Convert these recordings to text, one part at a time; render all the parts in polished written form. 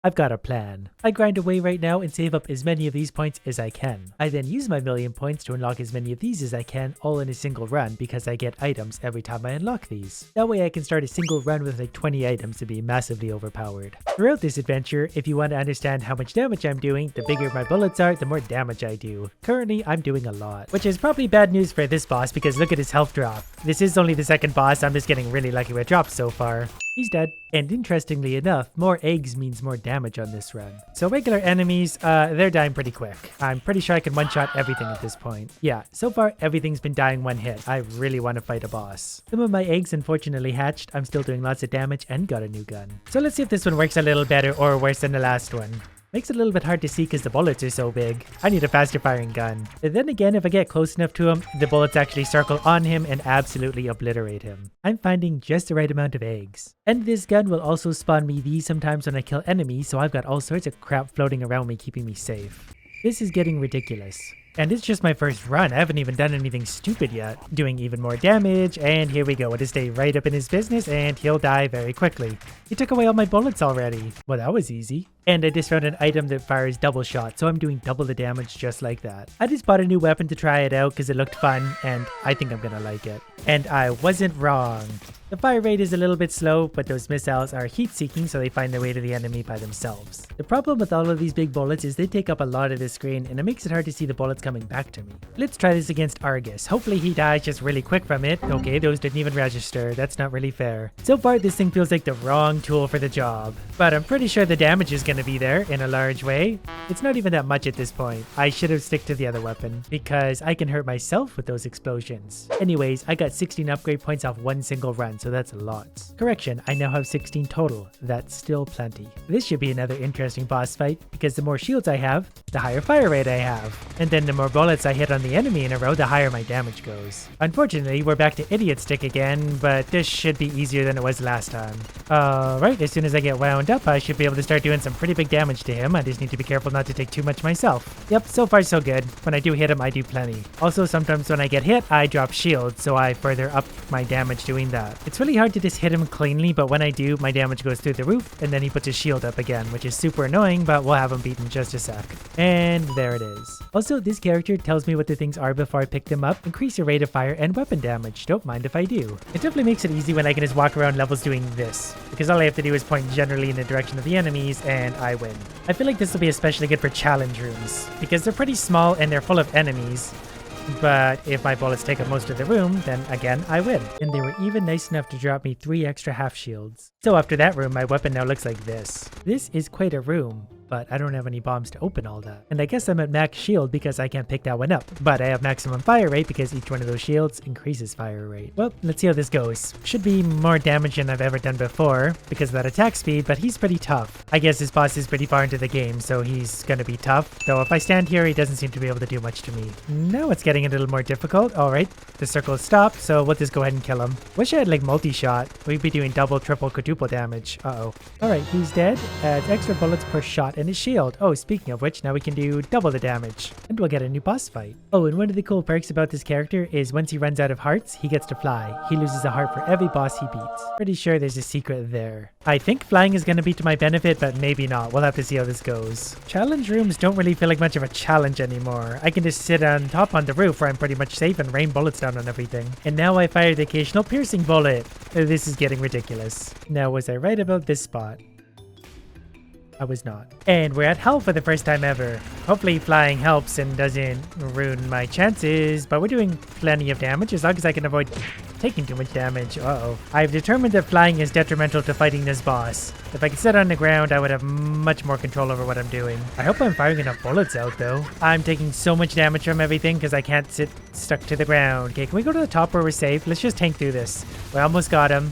I've got a plan. I grind away right now and save up as many of these points as I can. I then use my million points to unlock as many of these as I can all in a single run because I get items every time I unlock these. That way I can start a single run with like 20 items to be massively overpowered. Throughout this adventure, if you want to understand how much damage I'm doing, the bigger my bullets are, the more damage I do. Currently, I'm doing a lot, which is probably bad news for this boss because look at his health drop. This is only the second boss, I'm just getting really lucky with drops so far. He's dead. And interestingly enough, more eggs means more damage on this run. So regular enemies, they're dying pretty quick. I'm pretty sure I can one-shot everything at this point. Yeah, so far everything's been dying one hit. I really want to fight a boss. Some of my eggs unfortunately hatched. I'm still doing lots of damage and got a new gun. So let's see if this one works a little better or worse than the last one. Makes it a little bit hard to see because the bullets are so big. I need a faster firing gun. But then again, if I get close enough to him, the bullets actually circle on him and absolutely obliterate him. I'm finding just the right amount of eggs. And this gun will also spawn me these sometimes when I kill enemies, so I've got all sorts of crap floating around me keeping me safe. This is getting ridiculous. And it's just my first run. I haven't even done anything stupid yet. Doing even more damage, and here we go. It'll stay right up in his business, and he'll die very quickly. He took away all my bullets already. Well, that was easy. And I just found an item that fires double shot, so I'm doing double the damage just like that. I just bought a new weapon to try it out because it looked fun, and I think I'm gonna like it. And I wasn't wrong. The fire rate is a little bit slow, but those missiles are heat-seeking, so they find their way to the enemy by themselves. The problem with all of these big bullets is they take up a lot of the screen, and it makes it hard to see the bullets coming back to me. Let's try this against Argus. Hopefully he dies just really quick from it. Okay, those didn't even register. That's not really fair. So far, this thing feels like the wrong tool for the job. But I'm pretty sure the damage is gonna be there in a large way. It's not even that much at this point. I should have stick to the other weapon, because I can hurt myself with those explosions. Anyways, I got 16 upgrade points off one single run, so that's a lot. Correction, I now have 16 total. That's still plenty. This should be another interesting boss fight, because the more shields I have, the higher fire rate I have. And then the more bullets I hit on the enemy in a row, the higher my damage goes. Unfortunately, we're back to idiot stick again, but this should be easier than it was last time. Alright, as soon as I get wound up, I should be able to start doing some pretty big damage to him. I just need to be careful not to take too much myself. Yep, so far so good. When I do hit him, I do plenty. Also, sometimes when I get hit, I drop shields, so I further up my damage doing that. It's really hard to just hit him cleanly, but when I do, my damage goes through the roof, and then he puts his shield up again, which is super annoying, but we'll have him beat in just a sec. And there it is. Also, this character tells me what the things are before I pick them up. Increase your rate of fire and weapon damage. Don't mind if I do. It definitely makes it easy when I can just walk around levels doing this, because all I have to do is point generally in the direction of the enemies, and I win. I feel like this will be especially good for challenge rooms, because they're pretty small and they're full of enemies. But if my bullets take up most of the room, then again, I win. And they were even nice enough to drop me 3 extra half shields. So after that room, my weapon now looks like this. This is quite a room, but I don't have any bombs to open all that. And I guess I'm at max shield because I can't pick that one up. But I have maximum fire rate because each one of those shields increases fire rate. Well, let's see how this goes. Should be more damage than I've ever done before because of that attack speed, but he's pretty tough. I guess this boss is pretty far into the game, so he's gonna be tough. Though if I stand here, he doesn't seem to be able to do much to me. Now it's getting a little more difficult. Alright, the circle is stopped, so we'll just go ahead and kill him. Wish I had like multi-shot. We'd be doing double, triple, quadruple damage. Uh-oh. Alright, he's dead. Adds extra bullets per shot in his shield. Oh, speaking of which, now we can do double the damage. And we'll get a new boss fight. Oh, and one of the cool perks about this character is once he runs out of hearts, he gets to fly. He loses a heart for every boss he beats. Pretty sure there's a secret there. I think flying is going to be to my benefit, but maybe not. We'll have to see how this goes. Challenge rooms don't really feel like much of a challenge anymore. I can just sit on top on the roof where I'm pretty much safe and rain bullets down on everything. And now I fire the occasional piercing bullet. This is getting ridiculous. Now, was I right about this spot? I was not. And we're at hell for the first time ever. Hopefully flying helps and doesn't ruin my chances, but we're doing plenty of damage as long as I can avoid taking too much damage. Uh-oh. I've determined that flying is detrimental to fighting this boss. If I could sit on the ground, I would have much more control over what I'm doing. I hope I'm firing enough bullets out though. I'm taking so much damage from everything because I can't sit stuck to the ground. Okay, can we go to the top where we're safe? Let's just tank through this. We almost got him.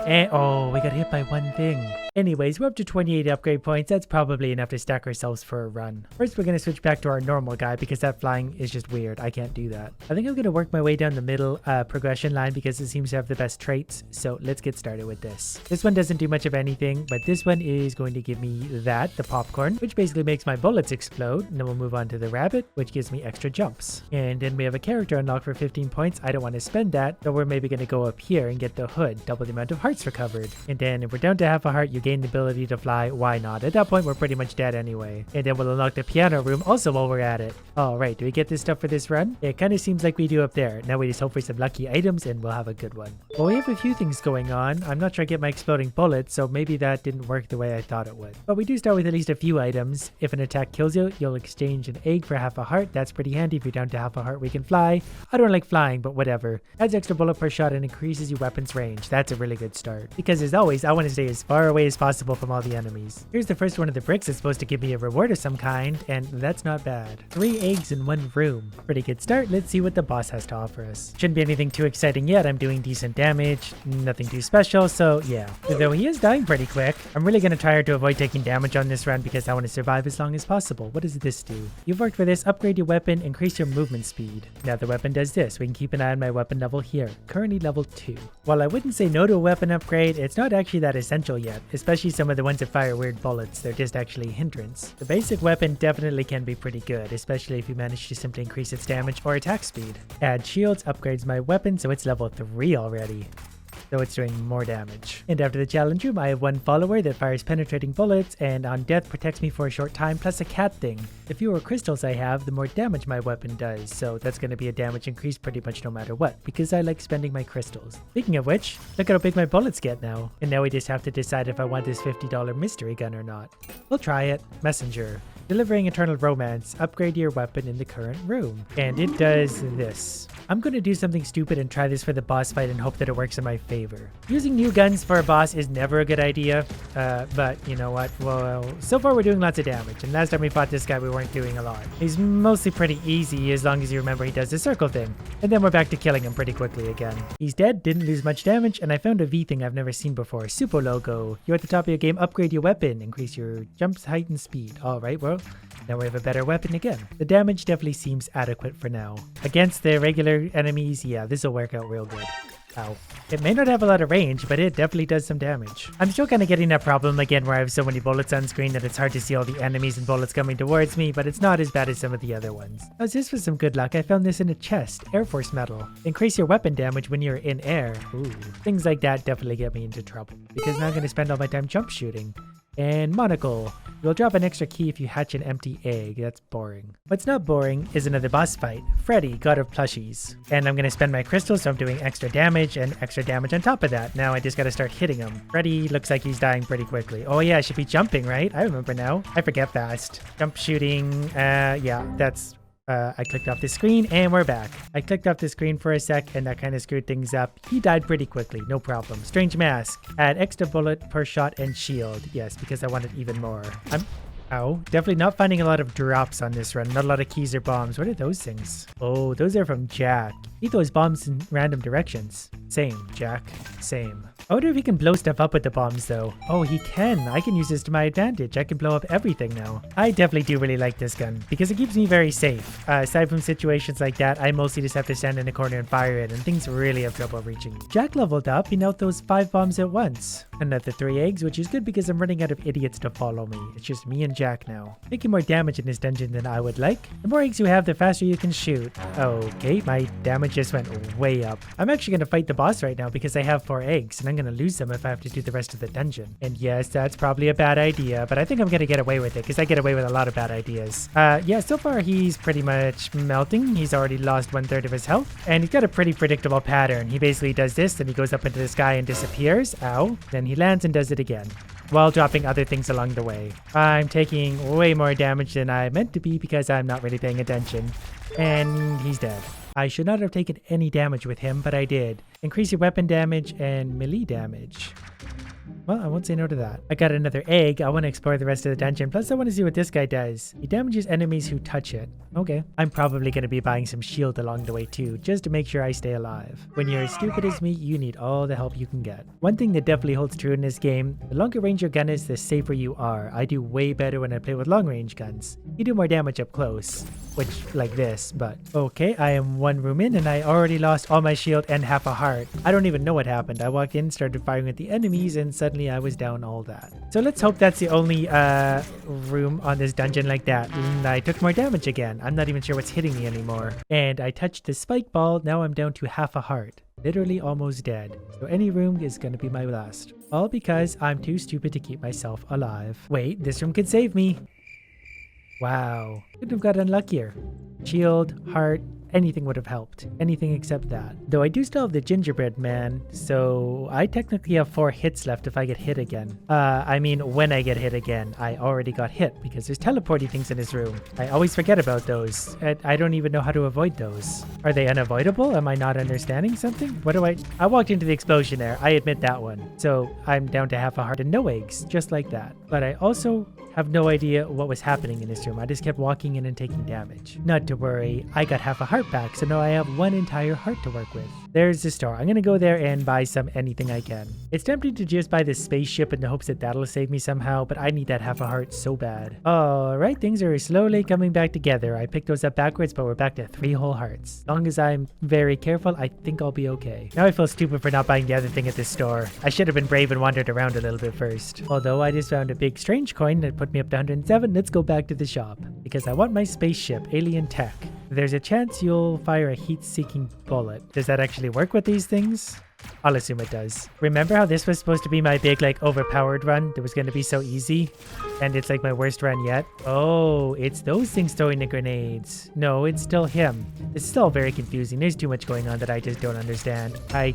And oh, we got hit by one thing. Anyways, we're up to 28 upgrade points. That's probably enough to stack ourselves for a run. First, we're going to switch back to our normal guy because that flying is just weird. I can't do that. I think I'm going to work my way down the middle progression line because it seems to have the best traits. So let's get started with this. This one doesn't do much of anything, but this one is going to give me that, the popcorn, which basically makes my bullets explode. And then we'll move on to the rabbit, which gives me extra jumps. And then we have a character unlocked for 15 points. I don't want to spend that, so we're maybe going to go up here and get the hood, double the amount of hearts recovered. And then if we're down to half a heart, you gain the ability to fly, why not? At that point, we're pretty much dead anyway. And then we'll unlock the piano room also while we're at it. Alright, do we get this stuff for this run? It kind of seems like we do up there. Now we just hope for some lucky items and we'll have a good one. Well, we have a few things going on. I'm not sure I get my exploding bullets, so maybe that didn't work the way I thought it would. But we do start with at least a few items. If an attack kills you, you'll exchange an egg for half a heart. That's pretty handy. If you're down to half a heart, we can fly. I don't like flying, but whatever. Adds extra bullet per shot and increases your weapon's range. That's a really good start. Because as always, I want to stay as far away as possible from all the enemies. Here's the first one of the bricks. It's supposed to give me a reward of some kind, and that's not bad. 3 eggs in 1 room. Pretty good start. Let's see what the boss has to offer us. Shouldn't be anything too exciting yet. I'm doing decent damage. Nothing too special, so yeah. Though he is dying pretty quick. I'm really going to try hard to avoid taking damage on this run because I want to survive as long as possible. What does this do? You've worked for this. Upgrade your weapon. Increase your movement speed. Now the weapon does this. We can keep an eye on my weapon level here. Currently level 2. While I wouldn't say no to a weapon upgrade, it's not actually that essential yet, especially some of the ones that fire weird bullets. They're just actually a hindrance. The basic weapon definitely can be pretty good, especially if you manage to simply increase its damage or attack speed. Add shields upgrades my weapon, so it's level 3 already. So it's doing more damage. And after the challenge room, I have 1 follower that fires penetrating bullets and on death protects me for a short time, plus a cat thing. The fewer crystals I have, the more damage my weapon does, so that's going to be a damage increase pretty much no matter what, because I like spending my crystals. Speaking of which, look at how big my bullets get now. And now we just have to decide if I want this $50 mystery gun or not. We'll try it. Messenger. Delivering eternal romance. Upgrade your weapon in the current room. And it does this. I'm going to do something stupid and try this for the boss fight and hope that it works in my favor. Using new guns for a boss is never a good idea, but you know what? Well, so far we're doing lots of damage, and last time we fought this guy we weren't doing a lot. He's mostly pretty easy as long as you remember he does the circle thing, and then we're back to killing him pretty quickly again. He's dead, didn't lose much damage, and I found a V thing I've never seen before. Super logo. You're at the top of your game, upgrade your weapon, increase your jumps, height, and speed. Alright, well, now we have a better weapon again. The damage definitely seems adequate for now. Against the regular enemies, yeah, this will work out real good. Ow. It may not have a lot of range, but it definitely does some damage. I'm still kind of getting that problem again where I have so many bullets on screen that it's hard to see all the enemies and bullets coming towards me, but it's not as bad as some of the other ones. Now just for some good luck, I found this in a chest. Air Force medal. Increase your weapon damage when you're in air. Ooh. Things like that definitely get me into trouble, because now I'm going to spend all my time jump shooting. And monocle. You'll drop an extra key if you hatch an empty egg. That's boring. What's not boring is another boss fight. Freddy, God of Plushies. And I'm going to spend my crystals, so I'm doing extra damage and extra damage on top of that. Now I just got to start hitting him. Freddy looks like he's dying pretty quickly. Oh yeah, I should be jumping, right? I remember now. I forget fast. Jump shooting. Yeah, that's... I clicked off the screen and we're back. I clicked off the screen for a sec and that kind of screwed things up. He died pretty quickly, no problem. Strange mask. Add extra bullet per shot and shield. Yes, because I wanted even more. Ow. Definitely not finding a lot of drops on this run. Not a lot of keys or bombs. What are those things? Oh, those are from Jack. He throws bombs in random directions. Same, Jack. Same. I wonder if he can blow stuff up with the bombs though. Oh, he can. I can use this to my advantage. I can blow up everything now. I definitely do really like this gun because it keeps me very safe. Aside from situations like that, I mostly just have to stand in a corner and fire it and things really have trouble reaching me. Jack leveled up. He now throws 5 bombs at once. Another 3 eggs, which is good because I'm running out of idiots to follow me. It's just me and Jack now. Making more damage in this dungeon than I would like. The more eggs you have, the faster you can shoot. Okay, my damage just went way up. I'm actually going to fight the boss right now because I have 4 eggs and I'm going to lose them if I have to do the rest of the dungeon. And yes, that's probably a bad idea, but I think I'm going to get away with it because I get away with a lot of bad ideas. Yeah, so far he's pretty much melting. He's already lost 1/3 of his health and he's got a pretty predictable pattern. He basically does this, then he goes up into the sky and disappears. Ow. Then he lands and does it again, while dropping other things along the way. I'm taking way more damage than I meant to be because I'm not really paying attention. And he's dead. I should not have taken any damage with him, but I did. Increase your weapon damage and melee damage. Well, I won't say no to that. I got another egg. I want to explore the rest of the dungeon. Plus, I want to see what this guy does. He damages enemies who touch it. Okay. I'm probably going to be buying some shield along the way too, just to make sure I stay alive. When you're as stupid as me, you need all the help you can get. One thing that definitely holds true in this game, the longer range your gun is, the safer you are. I do way better when I play with long range guns. You do more damage up close, which like this, but okay, I am 1 room in and I already lost all my shield and half a heart. heart. I don't even know what happened. I walked in, started firing at the enemies, and suddenly I was down all that. So let's hope that's the only room on this dungeon like that. And I took more damage again. I'm not even sure what's hitting me anymore. And I touched the spike ball. Now I'm down to half a heart. Literally almost dead. So any room is going to be my last. All because I'm too stupid to keep myself alive. Wait, this room could save me. Wow. Couldn't have got unluckier. Shield, heart, anything would have helped. Anything except that. Though I do still have the gingerbread man, so I technically have 4 hits left if I get hit again. I mean, when I get hit again. I already got hit because there's teleporty things in this room. I always forget about those. I don't even know how to avoid those. Are they unavoidable? Am I not understanding something? What do I walked into the explosion there. I admit that one. So I'm down to half a heart and no eggs, just like that. But I also have no idea what was happening in this room. I just kept walking in and taking damage. Not to worry, I got half a heart back, so now I have 1 entire heart to work with. There's the store. I'm gonna go there and buy anything I can. It's tempting to just buy this spaceship in the hopes that that'll save me somehow, but I need that half a heart so bad. Alright, things are slowly coming back together. I picked those up backwards, but we're back to 3 whole hearts. As long as I'm very careful, I think I'll be okay. Now I feel stupid for not buying the other thing at the store. I should have been brave and wandered around a little bit first. Although I just found a big strange coin that put me up to 107, let's go back to the shop. Because I want my spaceship, alien tech. There's a chance you'll fire a heat-seeking bullet. Does that actually work with these things? I'll assume it does. Remember how this was supposed to be my big, overpowered run that was going to be so easy? And it's my worst run yet? Oh, it's those things throwing the grenades. No, it's still him. It's still very confusing. There's too much going on that I just don't understand. I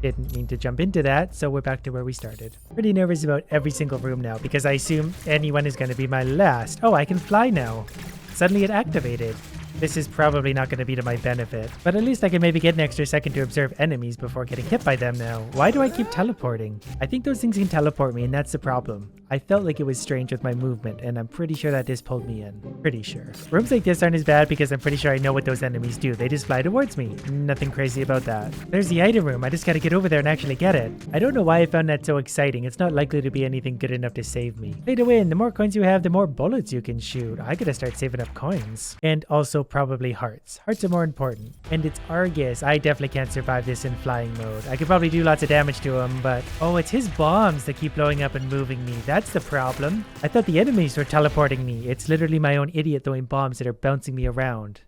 didn't mean to jump into that, so we're back to where we started. Pretty nervous about every single room now because I assume anyone is going to be my last. Oh, I can fly now. Suddenly it activated. This is probably not going to be to my benefit, but at least I can maybe get an extra second to observe enemies before getting hit by them now. Why do I keep teleporting? I think those things can teleport me, and that's the problem. I felt like it was strange with my movement, and I'm pretty sure that this pulled me in. Pretty sure. Rooms like this aren't as bad because I'm pretty sure I know what those enemies do. They just fly towards me. Nothing crazy about that. There's the item room. I just gotta get over there and actually get it. I don't know why I found that so exciting. It's not likely to be anything good enough to save me. Pay to win. The more coins you have, the more bullets you can shoot. I gotta start saving up coins. And also probably hearts. Hearts are more important. And it's Argus. I definitely can't survive this in flying mode. I could probably do lots of damage to him, but... Oh, it's his bombs that keep blowing up and moving me. That's the problem. I thought the enemies were teleporting me. It's literally my own idiot throwing bombs that are bouncing me around.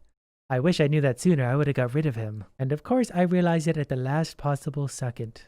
I wish I knew that sooner. I would have got rid of him. And of course, I realized it at the last possible second.